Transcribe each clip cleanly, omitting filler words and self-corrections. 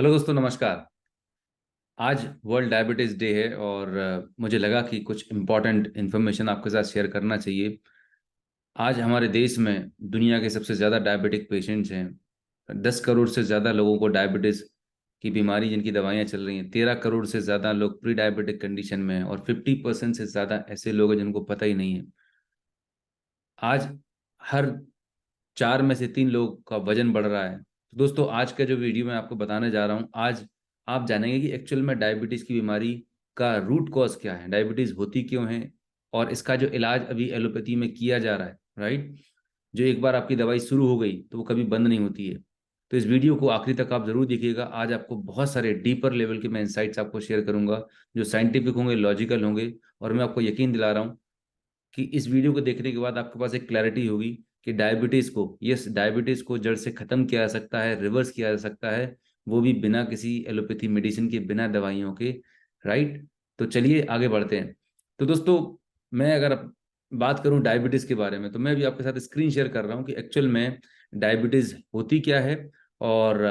Hello दोस्तों, नमस्कार। आज वर्ल्ड डायबिटीज़ डे है और मुझे लगा कि कुछ इम्पोर्टेंट इन्फॉर्मेशन आपके साथ शेयर करना चाहिए। आज हमारे देश में दुनिया के सबसे ज़्यादा डायबिटिक पेशेंट्स हैं। 10 करोड़ से ज़्यादा लोगों को डायबिटीज़ की बीमारी जिनकी दवाइयाँ चल रही हैं। 13 करोड़ से ज़्यादा लोग प्री डायबिटिक कंडीशन में हैं और 50% से ज़्यादा ऐसे लोग हैं जिनको पता ही नहीं है। आज हर 4 में से 3 लोगों का वजन बढ़ रहा है। तो दोस्तों, आज का जो वीडियो मैं आपको बताने जा रहा हूँ, आज आप जानेंगे कि एक्चुअल में डायबिटीज़ की बीमारी का रूट कॉज क्या है, डायबिटीज़ होती क्यों है और इसका जो इलाज अभी एलोपैथी में किया जा रहा है, राइट। जो एक बार आपकी दवाई शुरू हो गई तो वो कभी बंद नहीं होती है। तो इस वीडियो को आखिरी तक आप जरूर देखिएगा। आज आपको बहुत सारे डीपर लेवल के मैं इंसाइट्स आपको शेयर करूंगा जो साइंटिफिक होंगे, लॉजिकल होंगे। और मैं आपको यकीन दिला रहा हूँ कि इस वीडियो को देखने के बाद आपके पास एक क्लैरिटी होगी कि डायबिटीज को जड़ से खत्म किया जा सकता है, रिवर्स किया जा सकता है, वो भी बिना किसी एलोपैथी मेडिसिन के, बिना दवाइयों के, राइट। तो चलिए आगे बढ़ते हैं। तो दोस्तों, मैं अगर बात करूं डायबिटीज के बारे में तो मैं भी आपके साथ स्क्रीन शेयर कर रहा हूं कि एक्चुअल में डायबिटीज होती क्या है और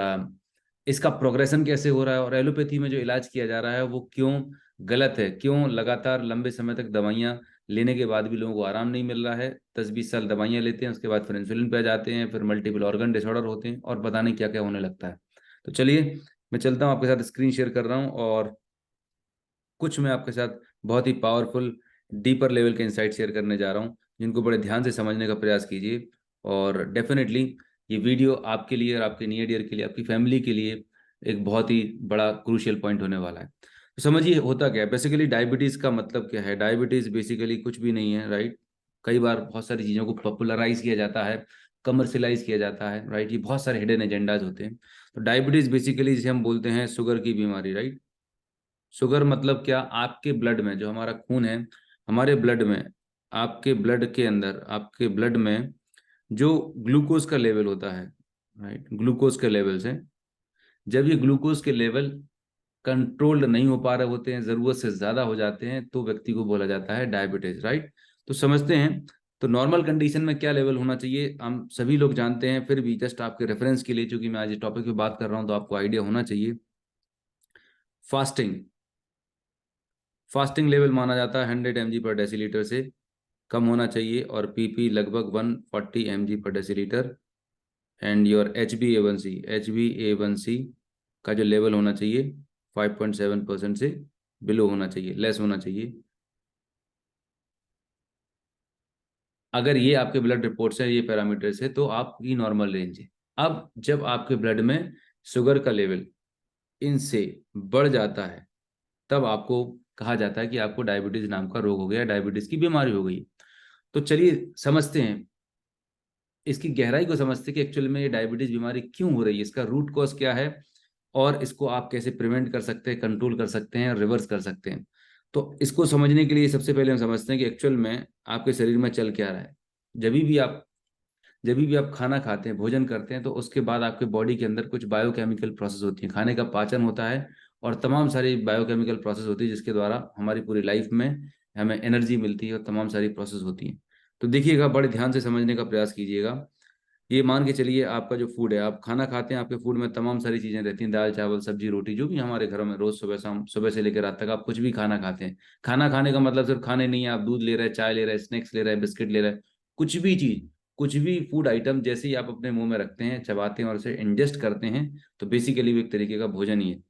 इसका प्रोग्रेशन कैसे हो रहा है और एलोपैथी में जो इलाज किया जा रहा है वो क्यों गलत है, क्यों लगातार लंबे समय तक दवाइयाँ लेने के बाद भी लोगों को आराम नहीं मिल रहा है। 10-20 साल दवाइयाँ लेते हैं, उसके बाद फिर इंसुलिन पे आ जाते हैं, फिर मल्टीपल ऑर्गन डिसऑर्डर होते हैं और पता नहीं क्या क्या होने लगता है। तो चलिए, मैं चलता हूँ, आपके साथ स्क्रीन शेयर कर रहा हूँ और कुछ मैं आपके साथ बहुत ही पावरफुल डीपर लेवल के इंसाइट शेयर करने जा रहा हूँ जिनको बड़े ध्यान से समझने का प्रयास कीजिए। और डेफिनेटली ये वीडियो आपके लिए और आपके नियर डियर के लिए, आपकी फैमिली के लिए एक बहुत ही बड़ा क्रूशियल पॉइंट होने वाला है। तो समझिए होता क्या है। बेसिकली डायबिटीज़ का मतलब क्या है। डायबिटीज़ बेसिकली कुछ भी नहीं है, राइट। कई बार बहुत सारी चीज़ों को पॉपुलराइज किया जाता है, कमर्शलाइज किया जाता है, राइट। ये बहुत सारे हिडन एजेंडाज होते हैं। तो डायबिटीज़ बेसिकली जिसे हम बोलते हैं शुगर की बीमारी, राइट। शुगर मतलब क्या, आपके ब्लड में जो हमारा खून है, हमारे ब्लड में, आपके ब्लड के अंदर, आपके ब्लड में जो ग्लूकोज का लेवल होता है, राइट, ग्लूकोज के लेवल्स हैं। जब ये ग्लूकोज के लेवल कंट्रोल्ड नहीं हो पा रहे होते हैं, ज़रूरत से ज़्यादा हो जाते हैं, तो व्यक्ति को बोला जाता है डायबिटीज, राइट। तो समझते हैं। तो नॉर्मल कंडीशन में क्या लेवल होना चाहिए हम सभी लोग जानते हैं, फिर भी जस्ट आपके रेफरेंस के लिए, चूंकि मैं आज इस टॉपिक पे बात कर रहा हूँ तो आपको आइडिया होना चाहिए। फास्टिंग, फास्टिंग लेवल माना जाता है 100 mg/dL से कम होना चाहिए और पीपी लगभग 140 mg/dL। And your H B A one C का जो लेवल होना चाहिए 5.7% से बिलो होना चाहिए, लेस होना चाहिए। अगर ये आपके ब्लड रिपोर्ट से, ये पैरामीटर्स है, तो आपकी नॉर्मल रेंज है। अब जब आपके ब्लड में शुगर का लेवल इनसे बढ़ जाता है तब आपको कहा जाता है कि आपको डायबिटीज नाम का रोग हो गया, डायबिटीज की बीमारी हो गई। तो चलिए समझते हैं, इसकी गहराई को समझते हैं कि एक्चुअल में ये डायबिटीज बीमारी क्यों हो रही है, इसका रूट कॉज क्या है और इसको आप कैसे प्रिवेंट कर सकते हैं, कंट्रोल कर सकते हैं, रिवर्स कर सकते हैं। तो इसको समझने के लिए सबसे पहले हम समझते हैं कि एक्चुअल में आपके शरीर में चल क्या रहा है। जब भी आप जब भी आप खाना खाते हैं, भोजन करते हैं, तो उसके बाद आपके बॉडी के अंदर कुछ बायोकेमिकल प्रोसेस होती है, खाने का पाचन होता है और तमाम सारी बायोकेमिकल प्रोसेस होती है जिसके द्वारा हमारी पूरी लाइफ में हमें एनर्जी मिलती है और तमाम सारी प्रोसेस होती हैं। तो देखिएगा, बड़े ध्यान से समझने का प्रयास कीजिएगा। ये मान के चलिए आपका जो फूड है, आप खाना खाते हैं, आपके फूड में तमाम सारी चीज़ें रहती हैं, दाल चावल सब्जी रोटी, जो भी हमारे घरों में रोज़ सुबह शाम, सुबह से लेकर रात तक आप कुछ भी खाना खाते हैं। खाना खाने का मतलब सिर्फ खाने नहीं है, आप दूध ले रहे हैं, चाय ले रहे हैं, स्नैक्स ले रहे हैं, बिस्किट ले रहे हैं, कुछ भी चीज़, कुछ भी फूड आइटम जैसे ही आप अपने मुंह में रखते हैं, चबाते हैं और उसे इंजेस्ट करते हैं, तो बेसिकली वो एक तरीके का भोजन ही है।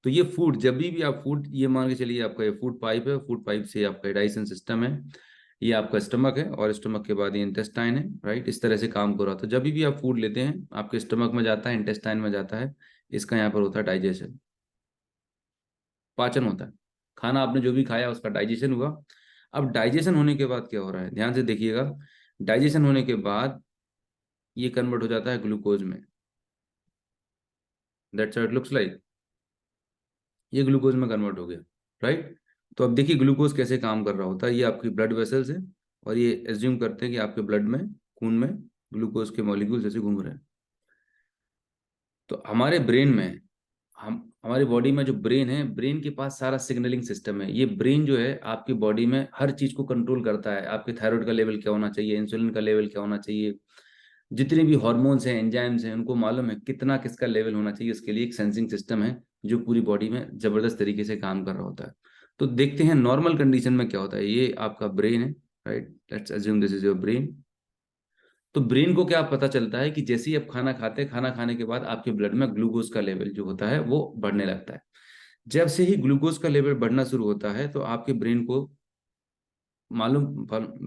तो ये फूड, जब भी आप फूड, ये मान के चलिए आपका ये फूड पाइप है, फूड पाइप से आपका डाइजेशन सिस्टम है, ये आपका स्टमक है और स्टमक के बाद ये इंटेस्टाइन है, राइट। इस तरह से काम कर रहा था। जब भी आप फूड लेते हैं आपके स्टमक में जाता है, इंटेस्टाइन में जाता है, इसका यहाँ पर होता है डाइजेशन, पाचन होता है। खाना आपने जो भी खाया उसका डाइजेशन हुआ। अब डाइजेशन होने के बाद क्या हो रहा है, ध्यान से देखिएगा। डाइजेशन होने के बाद ये कन्वर्ट हो जाता है ग्लूकोज में। That's how it looks like. ये ग्लूकोज में कन्वर्ट हो गया, राइट। तो अब देखिए ग्लूकोज कैसे काम कर रहा होता है। ये आपकी ब्लड वेसल्स है और ये एज्यूम करते हैं कि आपके ब्लड में, खून में ग्लूकोज के मॉलिक्यूल्स ऐसे घूम रहे हैं। तो हमारे ब्रेन में, हम हमारी बॉडी में जो ब्रेन है, ब्रेन के पास सारा सिग्नलिंग सिस्टम है। ये ब्रेन जो है आपकी बॉडी में हर चीज को कंट्रोल करता है। आपके थायराइड का लेवल क्या होना चाहिए, इंसुलिन का लेवल क्या होना चाहिए, जितने भी हॉर्मोन्स हैं, एंजाइम्स हैं, उनको मालूम है कितना किसका लेवल होना चाहिए। इसके लिए एक सेंसिंग सिस्टम है जो पूरी बॉडी में जबरदस्त तरीके से काम कर रहा होता है। तो देखते हैं नॉर्मल कंडीशन में क्या होता है। ये आपका ब्रेन है, right, let's assume this is your brain. तो ब्रेन को क्या पता चलता है कि जैसे ही आप खाना खाते हैं, खाना खाने के बाद आपके ब्लड में ग्लूकोज का लेवल जो होता है वो बढ़ने लगता है। जब से ही ग्लूकोज का लेवल बढ़ना शुरू होता है तो आपके ब्रेन को मालूम,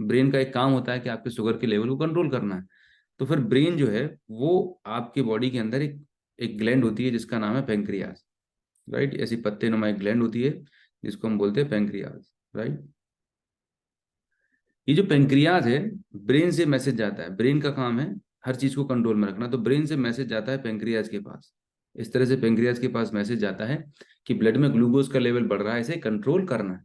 ब्रेन का एक काम होता है कि आपके शुगर के लेवल को कंट्रोल करना है। तो फिर ब्रेन जो है वो आपके बॉडी के अंदर एक एक ग्लैंड होती है जिसका नाम है पेंक्रियाज, राइट। ऐसी पत्ते नुमा एक ग्लैंड होती है जिसको हम बोलते हैं पेंक्रियाज, राइट। ये जो पेंक्रियाज है, ब्रेन से मैसेज जाता है, ब्रेन का काम है हर चीज को कंट्रोल में रखना, तो ब्रेन से मैसेज जाता है पेंक्रियाज के पास। इस तरह से पेंक्रियाज के पास मैसेज जाता है कि ब्लड में ग्लूकोज का लेवल बढ़ रहा है, इसे कंट्रोल करना है।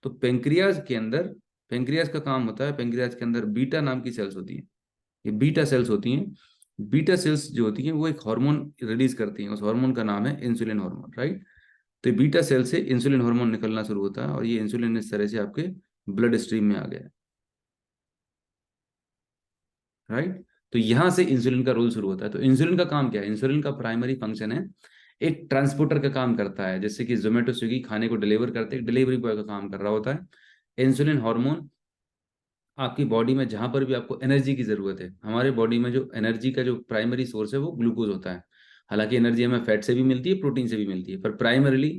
तो पेंक्रियाज के अंदर, पेंक्रियाज का काम होता है, पेंक्रियाज के अंदर बीटा नाम की सेल्स होती हैं। ये बीटा सेल्स होती हैं। बीटा सेल्स जो होती हैं वो एक हार्मोन रिलीज करती हैं, उस हार्मोन का नाम है इंसुलिन हार्मोन, राइट। तो बीटा सेल से इंसुलिन हार्मोन निकलना शुरू होता है और ये इंसुलिन इस तरह से आपके ब्लड स्ट्रीम में आ गया, राइट। तो यहां से इंसुलिन का रोल शुरू होता है। तो इंसुलिन का काम क्या है? इंसुलिन का प्राइमरी फंक्शन है, एक ट्रांसपोर्टर का काम करता है। जैसे कि जोमेटो स्विगी खाने को डिलीवर करते हैं, डिलीवरी बॉय का काम कर रहा होता है। इंसुलिन हार्मोन आपकी बॉडी में जहां पर भी आपको एनर्जी की जरूरत है, हमारे बॉडी में जो एनर्जी का जो प्राइमरी सोर्स है वो ग्लूकोज होता है। हालांकि एनर्जी हमें फैट से भी मिलती है, प्रोटीन से भी मिलती है, पर प्राइमरीली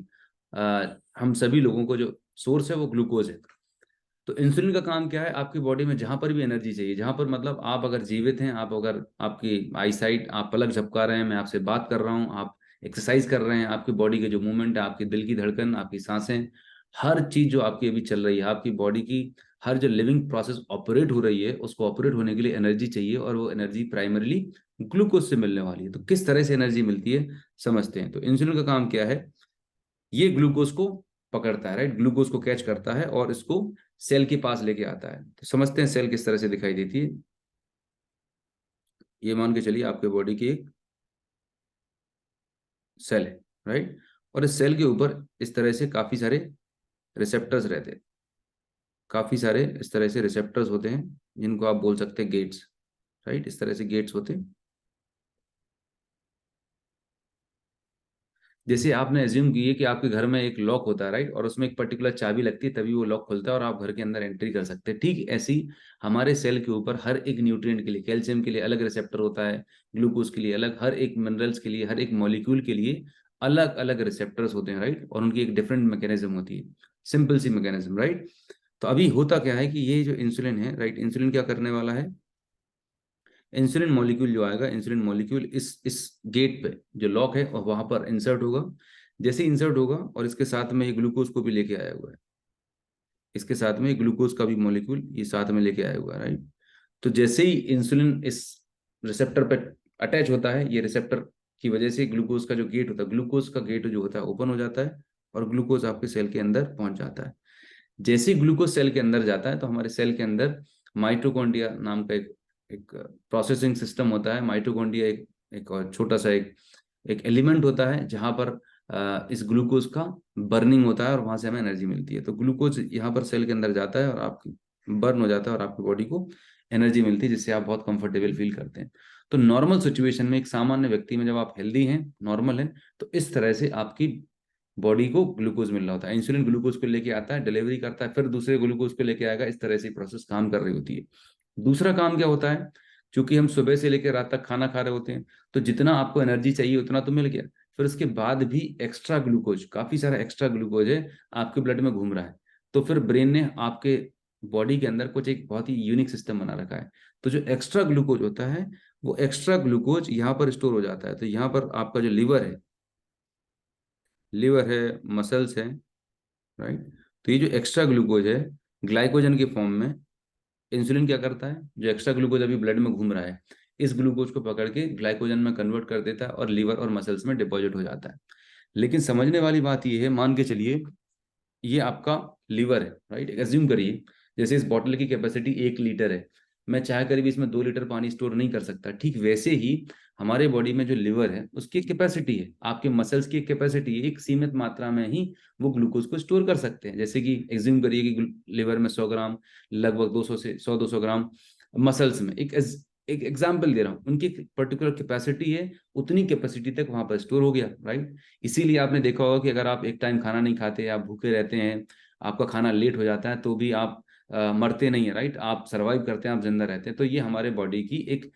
हम सभी लोगों को जो सोर्स है वो ग्लूकोज है। तो इंसुलिन का काम क्या है? आपकी बॉडी में जहां पर भी एनर्जी चाहिए, जहां पर मतलब आप अगर जीवित हैं, आप अगर आपकी आई साइट, आप पलक झपका रहे हैं, मैं आपसे बात कर रहा हूं, आप एक्सरसाइज कर रहे हैं, आपकी बॉडी के जो मूवमेंट है, आपकी दिल की धड़कन, आपकी सांसें, हर चीज जो आपकी अभी चल रही है, आपकी बॉडी की हर जो लिविंग प्रोसेस ऑपरेट हो रही है, उसको ऑपरेट होने के लिए एनर्जी चाहिए, और वो एनर्जी प्राइमरीली ग्लूकोज से मिलने वाली है। तो किस तरह से एनर्जी मिलती है समझते हैं। तो इंसुलिन का काम क्या है? ये ग्लूकोज को पकड़ता है, राइट, ग्लूकोज को कैच करता है और इसको सेल के पास लेके आता है। तो समझते हैं सेल किस तरह से दिखाई देती है। ये मान के चलिए आपके बॉडी की एक सेल है, राइट। और इस सेल के ऊपर इस तरह से काफी सारे रिसेप्टर्स रहते हैं, काफी सारे इस तरह से रिसेप्टर्स होते हैं जिनको आप बोल सकते हैं गेट्स, राइट। इस तरह से गेट्स होते हैं। जैसे आपने एज्यूम किए कि आपके घर में एक लॉक होता है, राइट, और उसमें एक पर्टिकुलर चाबी लगती है तभी वो लॉक खुलता है और आप घर के अंदर एंट्री कर सकते हैं। ठीक ऐसी हमारे सेल के ऊपर हर एक न्यूट्रिएंट के लिए, कैल्शियम के लिए अलग रिसेप्टर होता है, ग्लूकोज के लिए अलग, हर एक मिनरल्स के लिए, हर एक मॉलिक्यूल के लिए अलग अलग रिसेप्टर्स होते हैं, राइट। और उनकी एक डिफरेंट मैकेनिज्म होती है, सिंपल सी मैकेनिज्म, राइट। तो अभी होता क्या है कि ये जो इंसुलिन है, राइट, इंसुलिन क्या करने वाला है? इंसुलिन मॉलिक्यूल जो आएगा, इंसुलिन मॉलिक्यूल इस गेट पे जो लॉक है और वहां पर इंसर्ट होगा। जैसे इंसर्ट होगा और इसके साथ में ये ग्लूकोज को भी लेके आया हुआ है, इसके साथ में ग्लूकोज का भी मॉलिक्यूल ये साथ में लेके आया हुआ है, राइट। तो जैसे ही इंसुलिन इस रिसेप्टर पे अटैच होता है, ये रिसेप्टर की वजह से ग्लूकोज का जो गेट होता है, ग्लूकोज का गेट जो होता है ओपन हो जाता है और ग्लूकोज आपके सेल के अंदर पहुंच जाता है। जैसे ही ग्लूकोज सेल के अंदर जाता है तो हमारे सेल के अंदर माइटोकॉन्ड्रिया नाम का एक प्रोसेसिंग सिस्टम होता है। माइटोकॉन्ड्रिया एक और छोटा सा एक एलिमेंट होता है जहां पर इस ग्लूकोज का बर्निंग होता है और वहां से हमें एनर्जी मिलती है। तो ग्लूकोज यहाँ पर सेल के अंदर जाता है और आपकी बर्न हो जाता है और आपकी बॉडी को एनर्जी मिलती है, जिससे आप बहुत कंफर्टेबल फील करते हैं। तो नॉर्मल सिचुएशन में, एक सामान्य व्यक्ति में, जब आप हेल्दी हैं, नॉर्मल हैं, तो इस तरह से आपकी बॉडी को ग्लूकोज मिल रहा होता है। इंसुलिन ग्लूकोज को लेके आता है, डिलीवरी करता है, फिर दूसरे ग्लूकोज को लेके आएगा, इस तरह से प्रोसेस काम कर रही होती है। दूसरा काम क्या होता है? क्योंकि हम सुबह से लेकर रात तक खाना खा रहे होते हैं, तो जितना आपको एनर्जी चाहिए उतना तो मिल गया, फिर उसके बाद भी एक्स्ट्रा ग्लूकोज, काफी सारा एक्स्ट्रा ग्लूकोज है आपके ब्लड में घूम रहा है। तो फिर ब्रेन ने आपके बॉडी के अंदर कुछ एक बहुत ही यूनिक सिस्टम बना रखा है। तो जो एक्स्ट्रा ग्लूकोज होता है वो एक्स्ट्रा ग्लूकोज यहाँ पर स्टोर हो जाता है। तो यहाँ पर आपका जो लिवर है, मसल्स है, राइट। तो ये जो एक्स्ट्रा ग्लूकोज है ग्लाइकोजन के फॉर्म में, इंसुलिन क्या करता है? जो एक्स्ट्रा ग्लूकोज अभी ब्लड में घूम रहा है, इस ग्लूकोज को पकड़ के ग्लाइकोजन में कन्वर्ट कर देता है और लीवर और मसल्स में डिपॉजिट हो जाता है। लेकिन समझने वाली बात ये है, मान के चलिए ये आपका लीवर है, राइट, एज्यूम करिए जैसे इस बॉटल की कैपेसिटी 1 लीटर है, मैं चाह कर भी इसमें 2 लीटर पानी स्टोर नहीं कर सकता। ठीक वैसे ही हमारे बॉडी में जो लिवर है उसकी कैपेसिटी है, आपके मसल्स की कैपेसिटी है, एक सीमित मात्रा में ही वो ग्लूकोज को स्टोर कर सकते हैं। जैसे कि एज्यूम करिए कि लिवर में 100 ग्राम, लगभग 200 से 100-200 ग्राम, मसल्स में एक एक एग्जाम्पल दे रहा हूँ, उनकी पर्टिकुलर कैपेसिटी है, उतनी कैपेसिटी तक वहां पर स्टोर हो गया, राइट। इसीलिए आपने देखा होगा कि अगर आप एक टाइम खाना नहीं खाते, आप भूखे रहते हैं, आपका खाना लेट हो जाता है, तो भी आप मरते नहीं है, राइट, आप सर्वाइव करते हैं, आप जिंदा रहते हैं। तो ये हमारे बॉडी की एक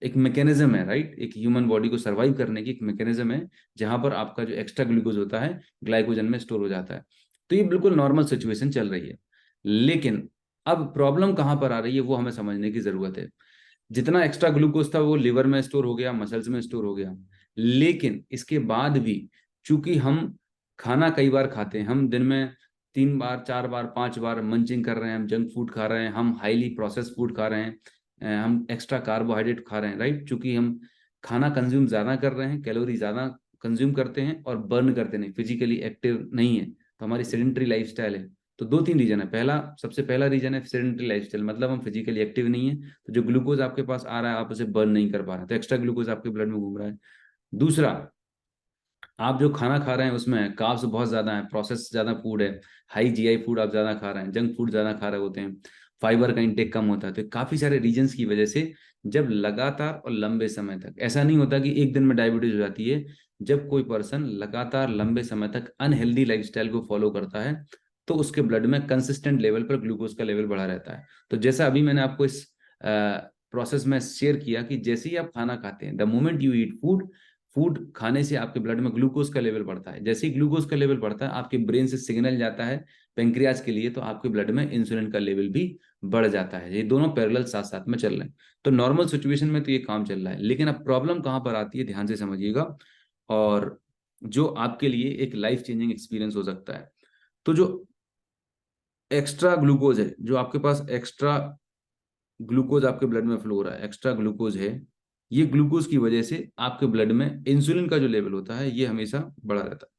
एक मैकेनिज्म है, राइट, एक ह्यूमन बॉडी को सर्वाइव करने की एक मैकेनिज्म है, जहां पर आपका जो एक्स्ट्रा ग्लूकोज होता है ग्लाइकोजन में स्टोर हो जाता है। तो ये बिल्कुल नॉर्मल सिचुएशन चल रही है। लेकिन अब प्रॉब्लम कहाँ पर आ रही है वो हमें समझने की जरूरत है। जितना एक्स्ट्रा ग्लूकोज था वो लिवर में स्टोर हो गया, मसल्स में स्टोर हो गया, लेकिन इसके बाद भी चूंकि हम खाना कई बार खाते हैं, हम दिन में 3 बार 4 बार 5 बार मंचिंग कर रहे हैं, हम जंक फूड खा रहे हैं, हम हाईली प्रोसेस फूड खा रहे हैं, हम एक्स्ट्रा कार्बोहाइड्रेट खा रहे हैं, राइट, चूंकि हम खाना कंज्यूम ज्यादा कर रहे हैं, कैलोरी ज्यादा कंज्यूम करते हैं और बर्न करते नहीं, फिजिकली एक्टिव नहीं है, तो हमारी सेडेंटरी लाइफस्टाइल है। तो दो तीन रीजन है। सबसे पहला रीजन है सेडेंटरी लाइफस्टाइल, मतलब हम फिजिकली एक्टिव नहीं है, तो जो ग्लूकोज आपके पास आ रहा है आप उसे बर्न नहीं कर पा रहे, तो एक्स्ट्रा ग्लूकोज आपके ब्लड में घूम रहा है। दूसरा, आप जो खाना खा रहे हैं उसमें कार्ब्स बहुत ज्यादा है, प्रोसेस ज्यादा फूड है, हाई जीआई फूड आप ज्यादा खा रहे हैं, जंक फूड ज्यादा खा रहे होते हैं, फाइबर का इंटेक कम होता है। तो काफी सारे रीजंस की वजह से जब लगातार और लंबे समय तक, ऐसा नहीं होता कि एक दिन में डायबिटीज हो जाती है, जब कोई पर्सन लगातार लंबे समय तक अनहेल्दी लाइफस्टाइल को फॉलो करता है तो उसके ब्लड में कंसिस्टेंट लेवल पर ग्लूकोज का लेवल बढ़ा रहता है। तो जैसा अभी मैंने आपको इस प्रोसेस में शेयर किया कि जैसे ही आप खाना खाते हैं, the moment you eat food, food खाने से आपके ब्लड में ग्लूकोज का लेवल बढ़ता है। जैसे ही ग्लूकोज का लेवल बढ़ता है आपके ब्रेन से सिग्नल जाता है पेंक्रियाज के लिए, तो आपके ब्लड में इंसुलिन का लेवल भी बढ़ जाता है। ये दोनों पैरेलल साथ साथ में चल रहे हैं। तो नॉर्मल सिचुएशन में तो ये काम चल रहा है, लेकिन अब प्रॉब्लम कहाँ पर आती है ध्यान से समझिएगा, और जो आपके लिए एक लाइफ चेंजिंग एक्सपीरियंस हो सकता है। तो जो एक्स्ट्रा ग्लूकोज है, जो आपके पास एक्स्ट्रा ग्लूकोज आपके ब्लड में फ्लो हो रहा है, एक्स्ट्रा ग्लूकोज है, ये ग्लूकोज की वजह से आपके ब्लड में इंसुलिन का जो लेवल होता है ये हमेशा बढ़ा रहता है।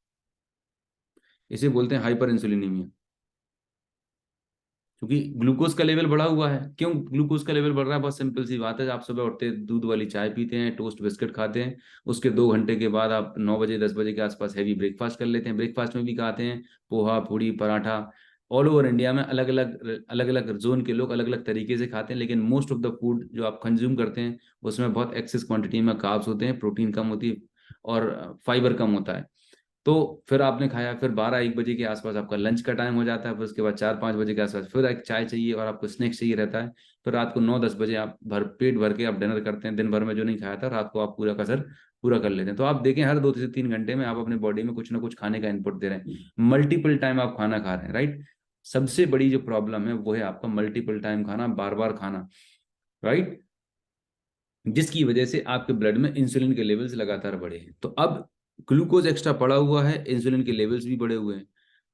इसे बोलते हैं हाइपर इंसुलिनीमिया, क्योंकि ग्लूकोज का लेवल बढ़ा हुआ है। क्यों ग्लूकोज का लेवल बढ़ रहा है? बहुत सिंपल सी बात है, आप सुबह उठते हैं, दूध वाली चाय पीते हैं, टोस्ट बिस्किट खाते हैं, उसके 2 घंटे के बाद आप 9 बजे 10 बजे के आसपास हैवी ब्रेकफास्ट कर लेते हैं। ब्रेकफास्ट में भी खाते हैं पोहा पूड़ी पराठा। ऑल ओवर इंडिया में अलग अलग जोन के लोग अलग अलग तरीके से खाते हैं, लेकिन मोस्ट ऑफ द फूड जो आप कंज्यूम करते हैं उसमें बहुत एक्सेस क्वांटिटी में कार्ब्स होते हैं, प्रोटीन कम होती है और फाइबर कम होता है। तो फिर आपने खाया, फिर 12-1 बजे के आसपास आपका लंच का टाइम हो जाता है, फिर उसके बाद 4-5 बजे के आसपास फिर एक चाय चाहिए और आपको स्नैक्स चाहिए रहता है। फिर रात को 9-10 बजे आप भर पेट भर के आप डिनर करते हैं, दिन भर में जो नहीं खाया था रात को आप पूरा का सर पूरा कर लेते हैं। तो आप देखें हर 2 से 3 घंटे में आप अपने बॉडी में कुछ ना कुछ खाने का इनपुट दे रहे हैं, मल्टीपल टाइम आप खाना खा रहे हैं, राइट। सबसे बड़ी जो प्रॉब्लम है वो है आपका मल्टीपल टाइम खाना, बार बार खाना, राइट, जिसकी वजह से आपके ब्लड में इंसुलिन के लेवल्स लगातार बढ़े हैं। तो अब ग्लूकोज एक्स्ट्रा पड़ा हुआ है, इंसुलिन के लेवल्स भी बढ़े हुए हैं।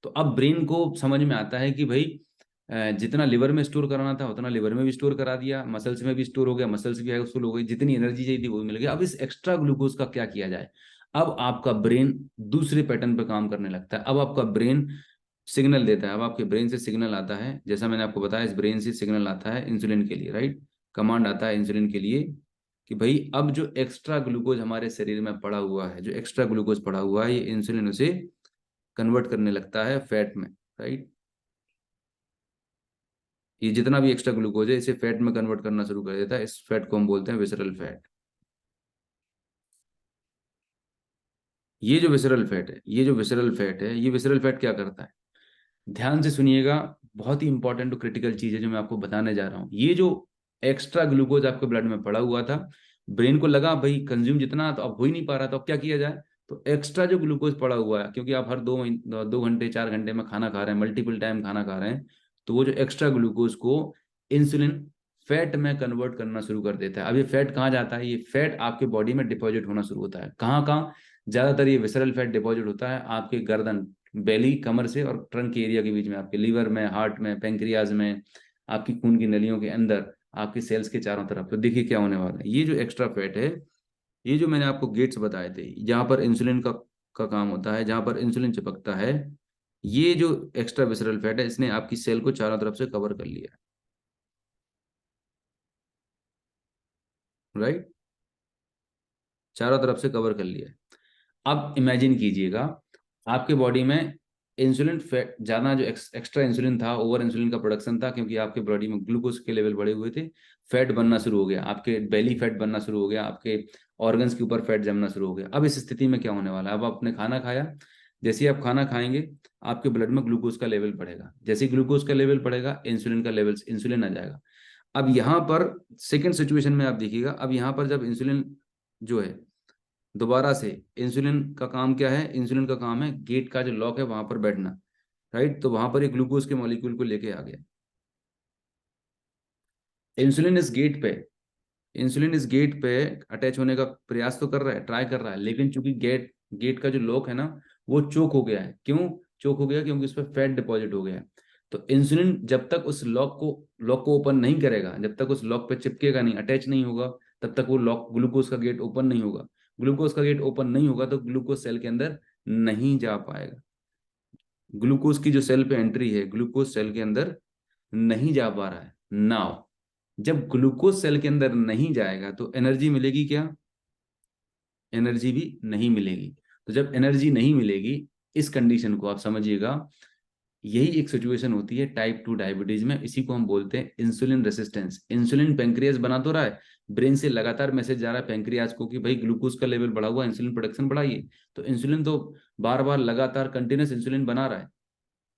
तो अब ब्रेन को समझ में आता है कि भाई जितना लिवर में स्टोर कराना था उतना लिवर में भी स्टोर करा दिया, मसल्स में भी स्टोर हो गया, मसल्स भी हाईफुल हो गई, जितनी एनर्जी चाहिए थी वो भी मिल गया। अब इस एक्स्ट्रा ग्लूकोज का क्या किया जाए? अब आपका ब्रेन दूसरे पैटर्न पर काम करने लगता है। अब आपका ब्रेन सिग्नल देता है, अब आपके ब्रेन से सिग्नल आता है, जैसा मैंने आपको बताया, इस ब्रेन से सिग्नल आता है इंसुलिन के लिए, राइट, कमांड आता है इंसुलिन के लिए कि भाई अब जो एक्स्ट्रा ग्लूकोज हमारे शरीर में पड़ा हुआ है, जो एक्स्ट्रा ग्लूकोज पड़ा हुआ है, ये इंसुलिन उसे कन्वर्ट करने लगता है फैट में, राइट। ये जितना भी एक्स्ट्रा ग्लूकोज है इसे फैट में कन्वर्ट करना शुरू कर देता है। इस फैट को हम बोलते हैं विसरल फैट। ये जो विसरल फैट है, ये विसरल फैट क्या करता है? ध्यान से सुनिएगा, बहुत ही इंपॉर्टेंट और क्रिटिकल चीज है जो मैं आपको बताने जा रहा हूँ। ये जो एक्स्ट्रा ग्लूकोज आपके ब्लड में पड़ा हुआ था, ब्रेन को लगा भाई कंज्यूम जितना तो अब हो ही नहीं पा रहा, तो अब क्या किया जाए? तो एक्स्ट्रा जो ग्लूकोज पड़ा हुआ है, क्योंकि आप हर 2 घंटे 4 घंटे में खाना खा रहे हैं, मल्टीपल टाइम खाना खा रहे हैं, तो वो जो एक्स्ट्रा ग्लूकोज को इंसुलिन फैट में कन्वर्ट करना शुरू कर देता है। अब ये फैट कहाँ जाता है? ये फैट आपके बॉडी में डिपॉजिट होना शुरू होता है। कहाँ कहाँ? ज्यादातर ये विसरल फैट डिपॉजिट होता है आपके गर्दन, बेली, कमर से और ट्रंक के एरिया के बीच में, आपके लीवर में, हार्ट में, पेंक्रियाज में, आपकी खून की नलियों के अंदर, आपकी सेल्स के चारों तरफ। तो देखिए क्या होने वाला है, ये जो एक्स्ट्रा फैट है, ये जो मैंने आपको गेट्स बताए थे जहां पर इंसुलिन का काम होता है, जहां पर इंसुलिन चिपकता है, ये जो एक्स्ट्रा विसरल फैट है इसने आपकी सेल को चारों तरफ से कवर कर लिया, राइट, चारों तरफ से कवर कर लिया। अब इमेजिन कीजिएगा आपके बॉडी में इंसुलिन फैट ज़्यादा जो एक्स्ट्रा इंसुलिन था, ओवर इंसुलिन का प्रोडक्शन था, क्योंकि आपके बॉडी में ग्लूकोज के लेवल बढ़े हुए थे, फैट बनना शुरू हो गया, आपके बेली फैट बनना शुरू हो गया, आपके ऑर्गन्स के ऊपर फैट जमना शुरू हो गया। अब इस स्थिति में क्या होने वाला है, अब आपने खाना खाया, जैसे ही आप खाना खाएंगे आपके ब्लड में ग्लूकोज का लेवल बढ़ेगा, जैसे ही ग्लूकोज का लेवल बढ़ेगा इंसुलिन का लेवल, इंसुलिन आ जाएगा। अब यहाँ पर सेकेंड सिचुएशन में आप देखिएगा, अब यहाँ पर जब इंसुलिन जो है दोबारा से, इंसुलिन का काम क्या है, इंसुलिन का काम है गेट का जो लॉक है वहां पर बैठना, राइट। तो वहां पर एक ग्लूकोज के मॉलिक्यूल को लेके आ गया, इंसुलिन इस गेट पे, इंसुलिन इस गेट पे अटैच होने का प्रयास तो कर रहा है, ट्राई कर रहा है, लेकिन चूंकि गेट गेट का जो लॉक है ना वो चोक हो गया है। क्यों चोक हो गया, क्योंकि उस पर फैट डिपॉजिट हो गया है। तो इंसुलिन जब तक उस लॉक को ओपन नहीं करेगा, जब तक उस लॉक पे चिपकेगा नहीं, अटैच नहीं होगा, तब तक वो लॉक, ग्लूकोज का गेट ओपन नहीं होगा। ग्लूकोज का गेट ओपन नहीं होगा तो ग्लूकोज सेल के अंदर नहीं जा पाएगा। ग्लूकोज की जो सेल पे एंट्री है, ग्लूकोज सेल के अंदर नहीं जा पा रहा है। नाउ जब ग्लूकोज सेल के अंदर नहीं जाएगा तो एनर्जी मिलेगी क्या, एनर्जी भी नहीं मिलेगी। तो जब एनर्जी नहीं मिलेगी, इस कंडीशन को आप समझिएगा, यही एक सिचुएशन होती है टाइप 2 डायबिटीज में। इसी को हम बोलते हैं इंसुलिन रेसिस्टेंस। इंसुलिन पेंक्रियाज बना तो रहा है, ब्रेन से लगातार मैसेज जा रहा है पेंक्रियाज को कि भाई ग्लूकोज का लेवल बढ़ा हुआ, इंसुलिन प्रोडक्शन बढ़ाइए। तो इंसुलिन तो बार बार लगातार कंटिन्यूस इंसुलिन बना रहा है,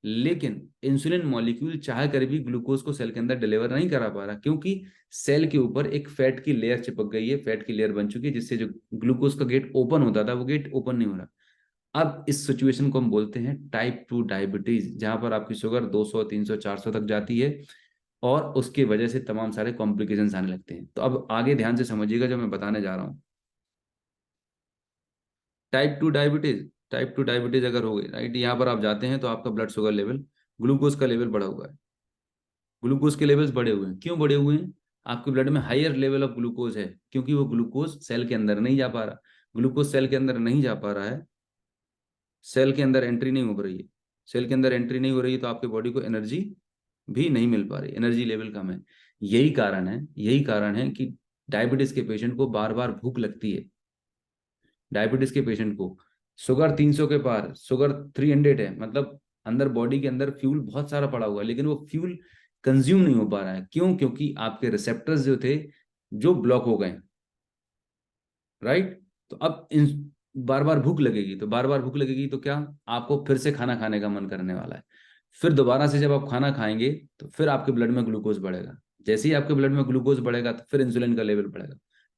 लेकिन इंसुलिन मॉलिक्यूल चाह कर भी ग्लूकोज को सेल के अंदर डिलीवर नहीं करा पा रहा, क्योंकि सेल के ऊपर एक फैट की लेयर चिपक गई है, फैट की लेयर बन चुकी है, जिससे जो ग्लूकोज का गेट ओपन होता था वो गेट ओपन नहीं हो रहा। अब इस सिचुएशन को हम बोलते हैं टाइप 2 डायबिटीज, जहां पर आपकी शुगर 200 300 400 तक जाती है, और उसकी वजह से तमाम सारे कॉम्प्लिकेशंस आने लगते हैं। तो अब आगे ध्यान से समझिएगा जो मैं बताने जा रहा हूँ। टाइप 2 डायबिटीज अगर हो गई, राइट, यहाँ पर आप जाते हैं तो आपका ब्लड शुगर लेवल, ग्लूकोज का लेवल बढ़ा हुआ है, ग्लूकोज के लेवल्स बढ़े हुए हैं। क्यों बढ़े हुए हैं, आपके ब्लड में हायर लेवल ऑफ ग्लूकोज है, क्योंकि वो ग्लूकोज सेल के अंदर नहीं जा पा रहा। ग्लूकोज सेल के अंदर नहीं जा पा रहा है, सेल के अंदर एंट्री नहीं हो रही है, सेल के अंदर एंट्री नहीं हो रही है, तो आपके बॉडी को एनर्जी भी नहीं मिल पा रही, एनर्जी लेवल कम है। यही कारण है कि डायबिटीज के पेशेंट को बार बार भूख लगती है। डायबिटीज के पेशेंट को शुगर 300 के पार, शुगर 300 है, मतलब अंदर बॉडी के अंदर फ्यूल बहुत सारा पड़ा हुआ है, लेकिन वो फ्यूल कंज्यूम नहीं हो पा रहा है। क्यों, क्योंकि आपके रिसेप्टर्स जो थे जो ब्लॉक हो गए, राइट। तो अब इन बार बार भूख लगेगी, तो बार बार भूख लगेगी तो क्या, आपको फिर से खाना खाने का मन करने वाला है। फिर दोबारा से जब आप खाना खाएंगे तो फिर आपके ब्लड में ग्लूकोज बढ़ेगा, जैसे ही आपके ब्लड में ग्लूकोज बढ़ेगा तो फिर इंसुलिन का लेवल बढ़ेगा,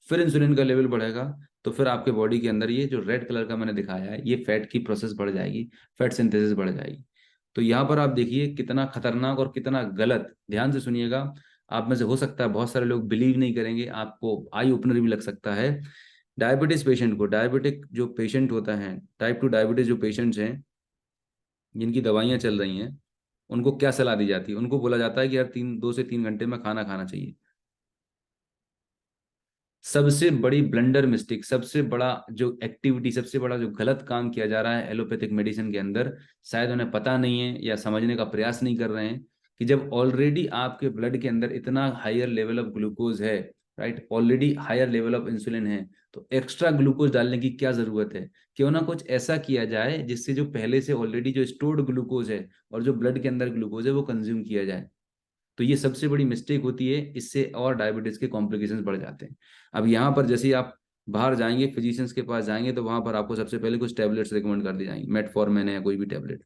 फिर इंसुलिन का लेवल बढ़ेगा, तो फिर आपके बॉडी के अंदर ये जो रेड कलर का मैंने दिखाया है, ये फैट की प्रोसेस बढ़ जाएगी, फैट सिंथेसिस बढ़ जाएगी। तो यहाँ पर आप देखिए कितना खतरनाक और कितना गलत, ध्यान से सुनिएगा। आप में से हो सकता है बहुत सारे लोग बिलीव नहीं करेंगे, आपको आई ओपनर भी लग सकता है। डायबिटीज पेशेंट को, डायबिटिक जो पेशेंट होता है, टाइप 2 डायबिटीज जो पेशेंट्स हैं जिनकी दवाइयाँ चल रही हैं, उनको क्या सलाह दी जाती है, उनको बोला जाता है कि यार 2 से 3 घंटे में खाना खाना चाहिए। सबसे बड़ी ब्लंडर मिस्टेक, सबसे बड़ा जो एक्टिविटी, सबसे बड़ा जो गलत काम किया जा रहा है एलोपैथिक मेडिसिन के अंदर, शायद उन्हें पता नहीं है या समझने का प्रयास नहीं कर रहे हैं, कि जब ऑलरेडी आपके ब्लड के अंदर इतना हायर लेवल ऑफ ग्लूकोज है, right, already higher level of insulin है, तो एक्स्ट्रा ग्लूकोज डालने की क्या जरूरत है। क्यों ना कुछ ऐसा किया जाए जिससे जो पहले से ऑलरेडी जो स्टोर्ड ग्लूकोज है और जो ब्लड के अंदर ग्लूकोज है वो कंज्यूम किया जाए। तो ये सबसे बड़ी मिस्टेक होती है, इससे और डायबिटीज के कॉम्प्लिकेशंस बढ़ जाते हैं। अब यहाँ पर जैसे ही आप बाहर जाएंगे, फिजिशियंस के पास जाएंगे, तो वहां पर आपको सबसे पहले कुछ टैबलेट्स रिकमेंड कर दी जाएंगी, मेटफॉर्मिन है या कोई भी टैबलेट।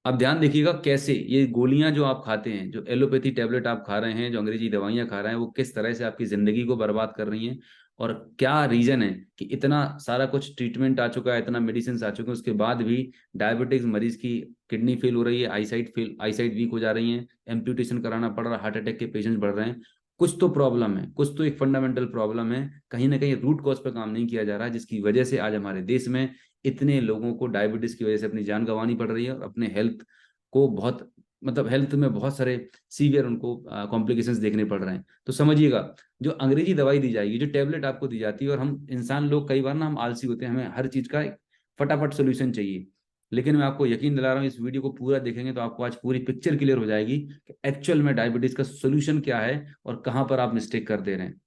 अब ध्यान देखिएगा कैसे ये गोलियां जो आप खाते हैं, जो एलोपैथी टैबलेट आप खा रहे हैं, जो अंग्रेजी दवाइयां खा रहे हैं, वो किस तरह से आपकी जिंदगी को बर्बाद कर रही हैं। और क्या रीजन है कि इतना सारा कुछ ट्रीटमेंट आ चुका है, इतना मेडिसिन आ चुके हैं, उसके बाद भी डायबिटिक्स मरीज की किडनी फेल हो रही है, आईसाइट वीक हो जा रही है, एम्प्यूटेशन कराना पड़ रहा है, हार्ट अटैक के पेशेंट्स बढ़ रहे हैं। कुछ तो प्रॉब्लम है, कुछ तो एक फंडामेंटल प्रॉब्लम है, कहीं ना कहीं रूट कॉज पर काम नहीं किया जा रहा है, जिसकी वजह से आज हमारे देश में इतने लोगों को डायबिटीज की वजह से अपनी जान गंवानी पड़ रही है, और अपने हेल्थ को बहुत, मतलब हेल्थ में बहुत सारे सीवियर उनको कॉम्प्लिकेशंस देखने पड़ रहे हैं। तो समझिएगा, जो अंग्रेजी दवाई दी जाएगी, जो टैबलेट आपको दी जाती है, और हम इंसान लोग कई बार ना हम आलसी होते हैं, हमें हर चीज का एक फटाफट सोल्यूशन चाहिए, लेकिन मैं आपको यकीन दिला रहा हूँ, इस वीडियो को पूरा देखेंगे तो आपको आज पूरी पिक्चर क्लियर हो जाएगी कि एक्चुअल में डायबिटीज का सोल्यूशन क्या है और कहाँ पर आप मिस्टेक कर दे रहे हैं।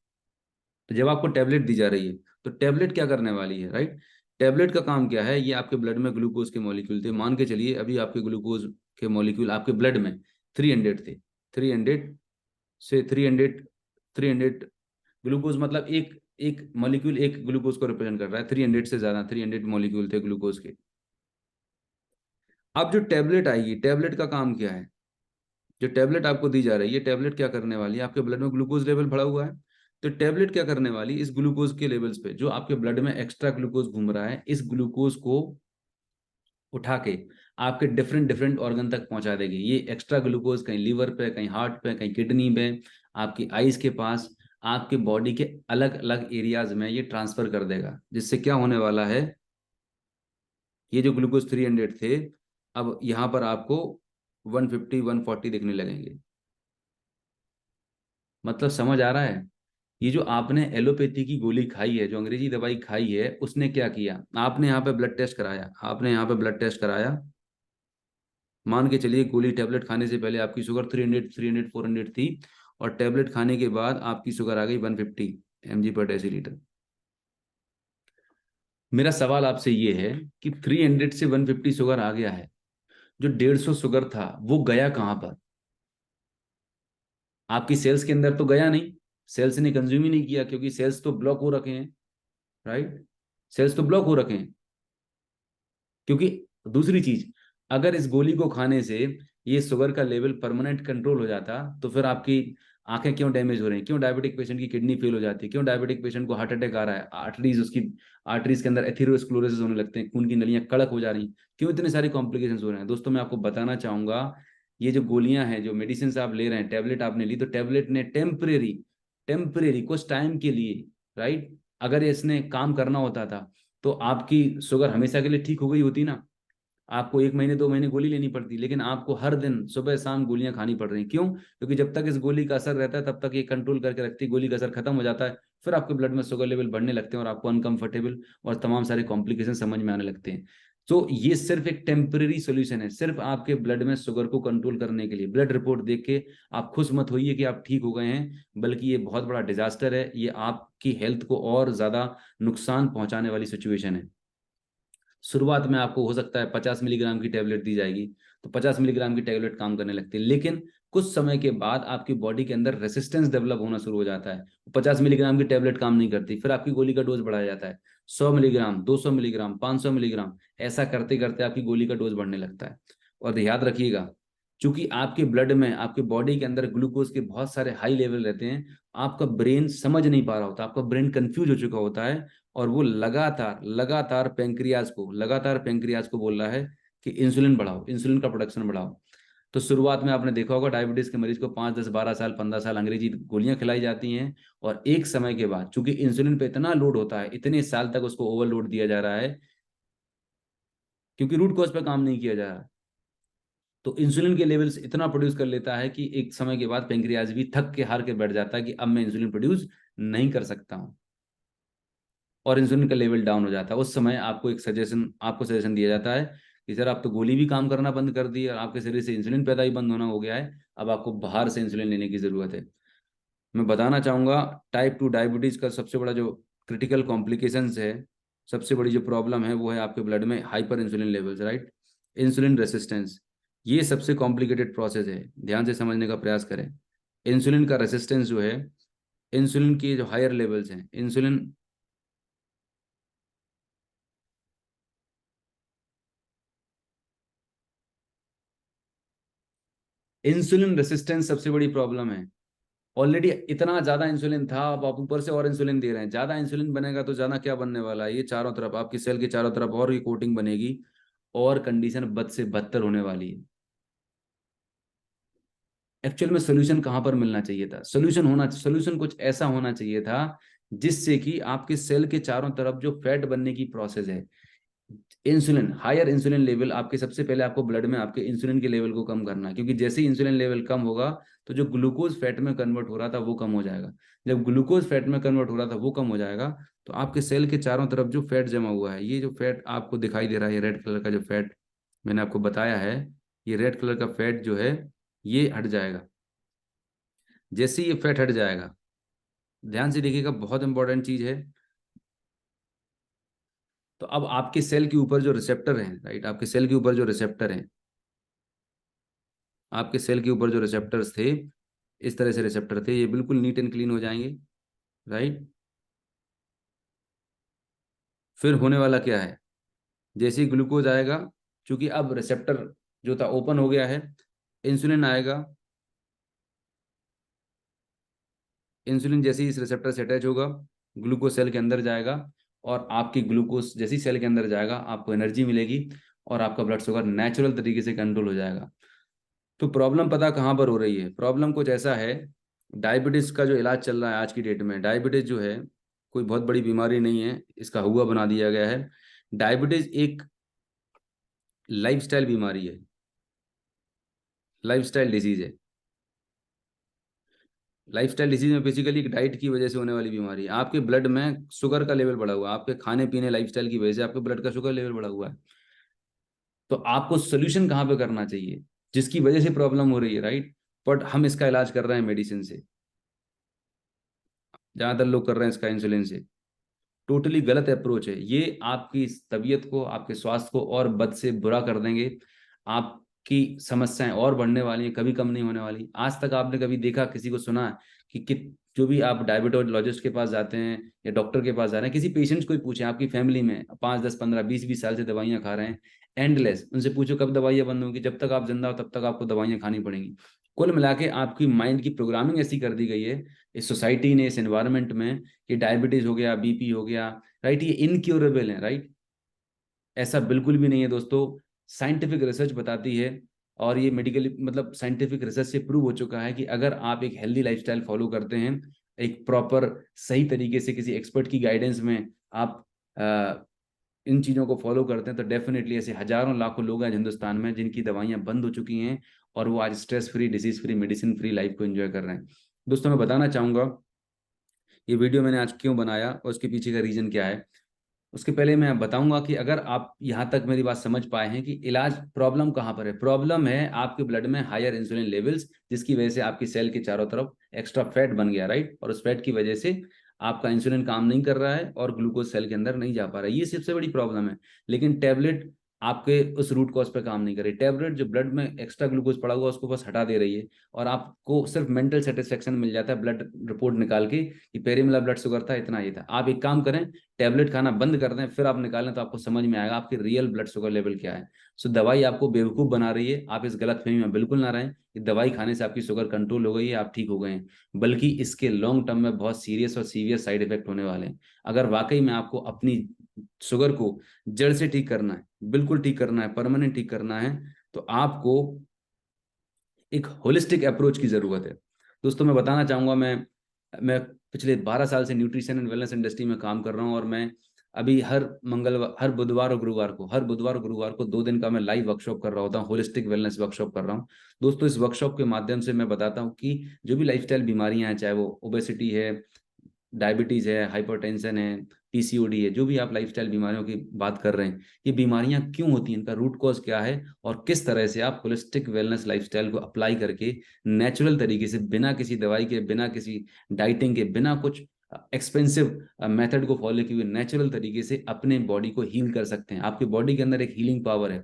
तो जब आपको टैबलेट दी जा रही है, तो टैबलेट क्या करने वाली है, राइट, टैबलेट का काम क्या है, ये आपके ब्लड में ग्लूकोज के मॉलिक्यूल थे, मान के चलिए अभी आपके ग्लूकोज के मॉलिक्यूल आपके ब्लड में 300 थे, 300 से 300, 300 ग्लूकोज मतलब एक एक मॉलिक्यूल एक ग्लूकोज को रिप्रेजेंट कर रहा है, 300 से ज्यादा 300 मॉलिक्यूल थे ग्लूकोज के। अब जो टैबलेट आएगी, टैबलेट का काम क्या है, जो टैबलेट आपको दी जा रही है, ये टैबलेट क्या करने वाली है, आपके ब्लड में ग्लूकोज लेवल बढ़ा हुआ है, तो टैबलेट क्या करने वाली, इस ग्लूकोज के लेवल्स पे जो आपके ब्लड में एक्स्ट्रा ग्लूकोज घूम रहा है, इस ग्लूकोज को उठा के आपके डिफरेंट डिफरेंट ऑर्गन तक पहुंचा देगी। ये एक्स्ट्रा ग्लूकोज कहीं लीवर पे, कहीं हार्ट पे, कहीं किडनी में, आपकी आईज के पास, आपके बॉडी के अलग अलग एरियाज में ये ट्रांसफर कर देगा, जिससे क्या होने वाला है, ये जो ग्लूकोज 300 थे, अब यहाँ पर आपको 150 140 दिखने लगेंगे। मतलब समझ आ रहा है? ये जो आपने एलोपैथी की गोली खाई है, जो अंग्रेजी दवाई खाई है, उसने क्या किया, आपने यहाँ पे ब्लड टेस्ट कराया, आपने यहाँ पे ब्लड टेस्ट कराया, मान के चलिए गोली टैबलेट खाने से पहले आपकी शुगर 300 400 थी, और टैबलेट खाने के बाद आपकी शुगर आ गई 150 mg/dL। मेरा सवाल आपसे ये है कि 300 से 150 शुगर आ गया है, जो 150 शुगर था वो गया कहाँ पर? आपकी सेल्स के अंदर तो गया नहीं, सेल्स ने कंज्यूम ही नहीं किया, क्योंकि सेल्स तो ब्लॉक हो रखे हैं, राइट? सेल्स तो ब्लॉक हो रखे हैं। क्योंकि दूसरी चीज, अगर इस गोली को खाने से ये शुगर का लेवल परमानेंट कंट्रोल हो जाता, तो फिर आपकी आंखें क्यों डैमेज हो रही हैं, क्यों डायबिटिक पेशेंट की किडनी फेल हो जाती है, क्यों डायबिटिक पेशेंट को हार्ट अटैक आ रहा है, आर्टरीज उसकी आर्टरीज के अंदर एथेरोस्क्लेरोसिस होने लगते हैं, खून की नलियां कड़क हो जा रही हैं, क्यों इतने सारे कॉम्प्लिकेशंस हो रहे हैं? दोस्तों मैं आपको बताना चाहूंगा, ये जो गोलियां हैं, जो मेडिसिन आप ले रहे हैं, टैबलेट आपने ली, तो टैबलेट ने टेम्परेरी टेम्परेरी कुछ टाइम के लिए, राइट, अगर इसने काम करना होता था तो आपकी शुगर हमेशा के लिए ठीक हो गई होती ना, आपको 1 महीने 2 महीने गोली लेनी पड़ती, लेकिन आपको हर दिन सुबह शाम गोलियां खानी पड़ रही। क्यों? क्योंकि जब तक इस गोली का असर रहता है तब तक ये कंट्रोल करके रखती है, गोली का असर खत्म हो जाता है, फिर आपके ब्लड में शुगर लेवल बढ़ने लगते हैं और आपको अनकंफर्टेबल और तमाम सारे कॉम्प्लिकेशन समझ में आने लगते हैं। तो ये सिर्फ एक टेम्परेरी सोल्यूशन है, सिर्फ आपके ब्लड में शुगर को कंट्रोल करने के लिए। ब्लड रिपोर्ट देख के आप खुश मत होइए कि आप ठीक हो गए हैं, बल्कि ये बहुत बड़ा डिजास्टर है, ये आपकी हेल्थ को और ज्यादा नुकसान पहुंचाने वाली सिचुएशन है। शुरुआत में आपको हो सकता है 50 मिलीग्राम की टेबलेट दी जाएगी, तो 50 मिलीग्राम की टेबलेट काम करने लगती है, लेकिन कुछ समय के बाद आपकी बॉडी के अंदर रेसिस्टेंस डेवलप होना शुरू हो जाता है, 50 मिलीग्राम की टेबलेट काम नहीं करती, फिर आपकी गोली का डोज बढ़ाया जाता है, 100 मिलीग्राम, 200 मिलीग्राम, 500 मिलीग्राम, ऐसा करते करते आपकी गोली का डोज बढ़ने लगता है। और याद रखिएगा, चूंकि आपके ब्लड में, आपके बॉडी के अंदर ग्लूकोज के बहुत सारे हाई लेवल रहते हैं, आपका ब्रेन समझ नहीं पा रहा होता, आपका ब्रेन कंफ्यूज हो चुका होता है, और वो लगातार लगातार पेंक्रियाज को बोल रहा है कि इंसुलिन बढ़ाओ, इंसुलिन का प्रोडक्शन बढ़ाओ। तो शुरुआत में आपने देखा होगा डायबिटीज के मरीज को 5 10 12 साल 15 साल अंग्रेजी गोलियां खिलाई जाती हैं, और एक समय के बाद चूंकि इंसुलिन पे इतना लोड होता है, इतने साल तक उसको ओवरलोड दिया जा रहा है, क्योंकि रूट कॉज पे काम नहीं किया जा रहा, तो इंसुलिन के लेवल्स इतना प्रोड्यूस कर लेता है कि एक समय के बाद पेंक्रियाज भी थक के हार के बैठ जाता है कि अब मैं इंसुलिन प्रोड्यूस नहीं कर सकता हूँ, और इंसुलिन का लेवल डाउन हो जाता है। उस समय आपको सजेशन दिया जाता है कि सर आप तो गोली भी काम करना बंद कर दी और आपके शरीर से इंसुलिन पैदा ही बंद होना हो गया है, अब आपको बाहर से इंसुलिन लेने की जरूरत है। मैं बताना चाहूंगा, टाइप 2 डायबिटीज का सबसे बड़ा जो क्रिटिकल कॉम्प्लिकेशंस है, सबसे बड़ी जो प्रॉब्लम है, वो है आपके ब्लड में hyper insulin levels, right, insulin resistance. ये सबसे कॉम्प्लिकेटेड प्रोसेस है, ध्यान से समझने का प्रयास करें। इंसुलिन का रेसिस्टेंस जो है, इंसुलिन की जो हायर लेवल्स हैं, इंसुलिन रेसिस्टेंस सबसे बड़ी प्रॉब्लम है। ऑलरेडी इतना ज्यादा इंसुलिन था, अब आप ऊपर से और इंसुलिन दे रहे हैं, ज्यादा इंसुलिन बनेगा तो ज्यादा क्या बनने वाला है, ये चारों तरफ आपकी सेल के चारों तरफ और ये कोटिंग बनेगी, और कंडीशन बद से बदतर होने वाली है। एक्चुअल में सोल्यूशन कहां पर मिलना चाहिए था, सोल्यूशन कुछ ऐसा होना चाहिए था जिससे कि आपके सेल के चारों तरफ जो फैट बनने की प्रोसेस है, इंसुलिन, हायर इंसुलिन लेवल, आपके सबसे पहले आपको ब्लड में आपके इंसुलिन के लेवल को कम करना है, क्योंकि जैसे ही इंसुलिन लेवल कम होगा तो जो ग्लूकोज फैट में कन्वर्ट हो रहा था वो कम हो जाएगा। जब ग्लूकोज फैट में कन्वर्ट हो रहा था वो कम हो जाएगा, तो आपके सेल के चारों तरफ जो फैट जमा हुआ है, ये जो फैट आपको दिखाई दे रहा है, ये रेड कलर का जो फैट मैंने आपको बताया है, ये रेड कलर का फैट जो है ये हट जाएगा। जैसे ही ये फैट हट जाएगा, ध्यान से देखिएगा, बहुत इंपॉर्टेंट चीज है, तो अब आपके सेल के ऊपर जो रिसेप्टर हैं, राइट, आपके सेल के ऊपर जो रिसेप्टर हैं, आपके सेल के ऊपर जो रिसेप्टर्स थे, इस तरह से रिसेप्टर थे, ये बिल्कुल नीट एंड क्लीन हो जाएंगे, राइट। फिर होने वाला क्या है, जैसे ही ग्लूकोज आएगा, क्योंकि अब रिसेप्टर जो था ओपन हो गया है, इंसुलिन आएगा। इंसुलिन जैसे ही इस रिसेप्टर से अटैच होगा, ग्लूकोज सेल के अंदर जाएगा, और आपकी ग्लूकोज जैसे ही सेल के अंदर जाएगा, आपको एनर्जी मिलेगी और आपका ब्लड शुगर नेचुरल तरीके से कंट्रोल हो जाएगा। तो प्रॉब्लम पता कहाँ पर हो रही है, प्रॉब्लम कुछ ऐसा है, डायबिटीज का जो इलाज चल रहा है आज की डेट में, डायबिटीज जो है कोई बहुत बड़ी बीमारी नहीं है, इसका हुआ बना दिया गया है। डायबिटीज एक लाइफस्टाइल बीमारी है, लाइफस्टाइल डिजीज है। लाइफस्टाइल डिजीज में बेसिकली एक डाइट की वजह से होने वाली बीमारी है। आपके ब्लड में शुगर का लेवल बढ़ा हुआ है, आपके खाने पीने लाइफस्टाइल की वजह से आपके ब्लड का शुगर लेवल बढ़ा हुआ है। तो आपको सोल्यूशन कहाँ पे करना चाहिए, जिसकी वजह से प्रॉब्लम हो रही है, राइट। बट हम इसका इलाज कर रहे हैं मेडिसिन से, ज्यादातर लोग कर रहे हैं इसका इंसुलिन से। टोटली गलत अप्रोच है ये, आपकी तबीयत को, आपके स्वास्थ्य को और बद से बुरा कर देंगे। आपकी समस्याएं और बढ़ने वाली हैं, कभी कम नहीं होने वाली। आज तक आपने कभी देखा, किसी को सुना कि जो भी आप डायबिटोलॉजिस्ट के पास जाते हैं या डॉक्टर के पास जा रहे हैं, किसी पेशेंट्स को ही पूछें, आपकी फैमिली में 5 10 15 20 20 साल से दवाइयां खा रहे हैं, एंडलेस, उनसे पूछो कब दवाइयां बंद होंगी, जब तक आप जिंदा हो तब तक आपको दवाइयां खानी पड़ेंगी। कुल मिला के आपकी माइंड की प्रोग्रामिंग ऐसी कर दी गई है इस सोसाइटी ने, इस एनवायरनमेंट में, कि डायबिटीज हो गया, बीपी हो गया, राइट, ये इनक्योरेबल है, राइट। ऐसा बिल्कुल भी नहीं है दोस्तों। साइंटिफिक रिसर्च बताती है, और ये मेडिकली मतलब साइंटिफिक रिसर्च से प्रूव हो चुका है कि अगर आप एक हेल्दी लाइफस्टाइल फॉलो करते हैं, एक प्रॉपर सही तरीके से किसी एक्सपर्ट की गाइडेंस में आप इन चीज़ों को फॉलो करते हैं, तो डेफिनेटली ऐसे हजारों लाखों लोग हैं हिंदुस्तान में जिनकी दवाइयां बंद हो चुकी हैं, और वो आज stress free, disease free, medicine free life को एंजॉय कर रहे हैं। दोस्तों मैं बताना चाहूंगा, ये वीडियो मैंने आज क्यों बनाया और उसके पीछे का रीजन क्या है। उसके पहले मैं बताऊंगा कि अगर आप यहाँ तक मेरी बात समझ पाए हैं कि इलाज, प्रॉब्लम कहाँ पर है, प्रॉब्लम है आपके ब्लड में हायर इंसुलिन लेवल्स, जिसकी वजह से आपकी सेल के चारों तरफ एक्स्ट्रा फैट बन गया, राइट। और उस फैट की वजह से आपका इंसुलिन काम नहीं कर रहा है और ग्लूकोज सेल के अंदर नहीं जा पा रहा है, ये सबसे बड़ी प्रॉब्लम है। लेकिन टेबलेट आपके उस रूट कॉज पे काम नहीं कर रही। टेबलेट जो ब्लड में एक्स्ट्रा ग्लूकोज पड़ा हुआ उसको बस हटा दे रही है, और आपको सिर्फ मेंटल सेटिस्फेक्शन मिल जाता है ब्लड रिपोर्ट निकाल के कि पेरीमिला ब्लड शुगर था इतना, ये था। आप एक काम करें, टैबलेट खाना बंद कर दें, फिर आप निकालें, तो आपको समझ में आएगा आपकी रियल ब्लड शुगर लेवल क्या है। सो दवाई आपको बेवकूफ़ बना रही है, आप इस गलतफहमी में बिल्कुल ना रहें कि दवाई खाने से आपकी शुगर कंट्रोल हो गई है, आप ठीक हो गए हैं। बल्कि इसके लॉन्ग टर्म में बहुत सीरियस और सीवियर साइड इफेक्ट होने वाले हैं। अगर वाकई में आपको अपनी शुगर को जड़ से ठीक करना है, बिल्कुल ठीक करना है, परमानेंट ठीक करना है, तो आपको एक होलिस्टिक अप्रोच की जरूरत है। दोस्तों मैं बताना चाहूंगा, मैं पिछले 12 साल से न्यूट्रिशन एंड वेलनेस इंडस्ट्री में काम कर रहा हूँ, और मैं अभी हर बुधवार और गुरुवार को, हर बुधवार और गुरुवार को 2 दिन का मैं लाइव वर्कशॉप कर रहा होता हूँ, होलिस्टिक वेलनेस वर्कशॉप कर रहा हूँ। दोस्तों इस वर्कशॉप के माध्यम से मैं बताता हूँ कि जो भी लाइफस्टाइल बीमारियां हैं, चाहे वो ओबेसिटी है, डायबिटीज़ है, हाइपरटेंशन है, पीसीओडी है, जो भी आप लाइफस्टाइल बीमारियों की बात कर रहे हैं, ये बीमारियां क्यों होती हैं, इनका रूट कॉज क्या है, और किस तरह से आप होलिस्टिक वेलनेस लाइफस्टाइल को अप्लाई करके नेचुरल तरीके से, बिना किसी दवाई के, बिना किसी डाइटिंग के, बिना कुछ एक्सपेंसिव मेथड को फॉलो किए हुए नेचुरल तरीके से अपने बॉडी को हील कर सकते हैं। आपकी बॉडी के अंदर एक हीलिंग पावर है।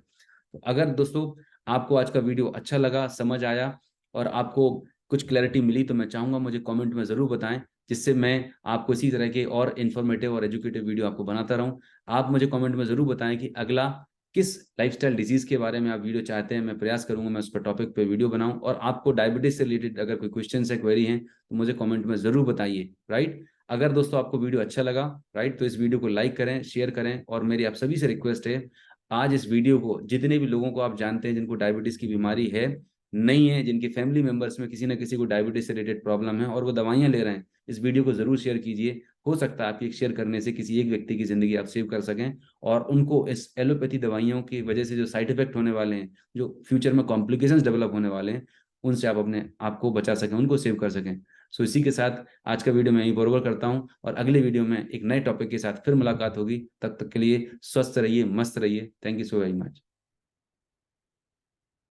तो अगर दोस्तों आपको आज का वीडियो अच्छा लगा, समझ आया, और आपको कुछ क्लैरिटी मिली, तो मैं चाहूंगा मुझे कमेंट में ज़रूर बताएं, जिससे मैं आपको इसी तरह के और इन्फॉर्मेटिव और एजुकेटिव वीडियो आपको बनाता रहूं। आप मुझे कमेंट में ज़रूर बताएं कि अगला किस लाइफस्टाइल डिजीज़ के बारे में आप वीडियो चाहते हैं, मैं प्रयास करूंगा मैं उस पर टॉपिक पे वीडियो बनाऊं। और आपको डायबिटीज से रिलेटेड अगर कोई क्वेश्चन है, क्वेरी हैं, तो मुझे कमेंट में ज़रूर बताइए, राइट। अगर दोस्तों आपको वीडियो अच्छा लगा, राइट, तो इस वीडियो को लाइक करें, शेयर करें, और मेरी आप सभी से रिक्वेस्ट है, आज इस वीडियो को जितने भी लोगों को आप जानते हैं जिनको डायबिटीज की बीमारी है, नहीं है, जिनके फैमिली मेंबर्स में किसी ना किसी को डायबिटीज से रिलेटेड प्रॉब्लम है और वो दवाइयां ले रहे हैं, इस वीडियो को जरूर शेयर कीजिए। हो सकता है आपकी एक शेयर करने से किसी एक व्यक्ति की जिंदगी आप सेव कर सकें, और उनको इस एलोपैथी दवाइयों की वजह से जो साइड इफेक्ट होने वाले हैं, जो फ्यूचर में कॉम्प्लिकेशंस डेवलप होने वाले हैं, उनसे आप अपने आप को बचा सकें, उनको सेव कर सकें। सो इसी के साथ आज का वीडियो मैं यहीं फॉरवर्ड करता हूँ, और अगले वीडियो में एक नए टॉपिक के साथ फिर मुलाकात होगी। तब तक के लिए स्वस्थ रहिए, मस्त रहिए। Thank you so very much.